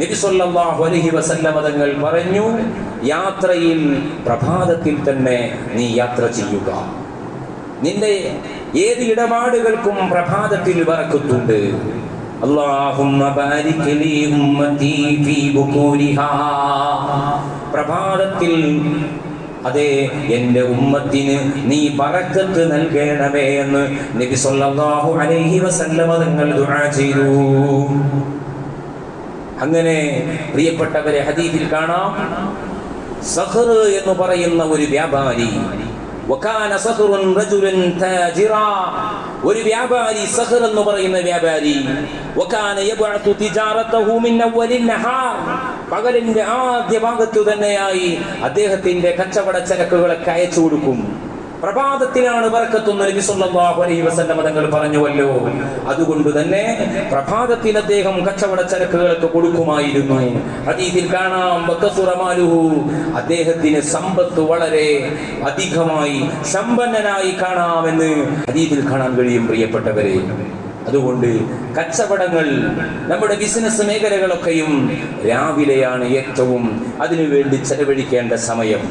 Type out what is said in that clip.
നബി സല്ലല്ലാഹു അലൈഹി വസല്ലം തങ്ങൾ പറഞ്ഞു, യാത്രയിൽ പ്രഭാതത്തിൽ തന്നെ നീ യാത്ര ചെയ്യുക. നിന്റെ ഏത് ഇടപാടുകൾക്കും പ്രഭാതത്തിൽ ബറക്കത്തുണ്ട്. അല്ലാഹുമ്മ ബാരിക് ലീ ഉമ്മതി ഫീ ബുകൂരിഹാ. പ്രഭാതത്തിൽ അതെ എൻ്റെ ഉമ്മത്തിന് നീ ബറക്കത്ത് നൽകണമേ എന്ന് നബി സല്ലല്ലാഹു അലൈഹി വസല്ലം തങ്ങൾ ദുആ ചെയ്തു. അങ്ങനെ പ്രിയപ്പെട്ടവരെ, ഹദീസിൽ കാണാം, സഖർ എന്ന് പറയുന്ന ഒരു വ്യാപാരി, വകാന സഖറുൻ റജുലൻ താജിറാ, ഒരു വ്യാപാരി, സഖർ എന്ന് പറയുന്ന വ്യാപാരി, വകാന യബ്അതു തിജാറതഹു മിൻ അവ്വലിൻ നഹാർ, പകലിന്റെ ആദ്യ ഭാഗത്തു തന്നെയായി അദ്ദേഹത്തിന്റെ കച്ചവട ചരക്കുകളൊക്കെ അയച്ചു കൊടുക്കും. പ്രഭാതത്തിലാണ് ബറക്കത്തെന്ന് നബി സല്ലല്ലാഹു അലൈഹി വസല്ലം തങ്ങൾ പറഞ്ഞുവല്ലോ. അതുകൊണ്ട് തന്നെ പ്രഭാതത്തിൽ അദ്ദേഹം കച്ചവട ചരക്കുകളൊക്കെ കൊടുക്കുമായിരുന്നു. ഹദീസിൽ കാണാം, ബകസുറമാലുഹു, അദ്ദേഹത്തിന് സമ്പത്ത് വളരെ അധികമായി, സമ്പന്നനായി കാണാമെന്ന് ഹദീസിൽ കാണാൻ കഴിയും പ്രിയപ്പെട്ടവരെ. അതുകൊണ്ട് കച്ചവടങ്ങൾ, നമ്മുടെ ബിസിനസ് മേഖലകളൊക്കെയും രാവിലെയാണ് ഏറ്റവും അതിനുവേണ്ടി ചെലവഴിക്കേണ്ട സമയം.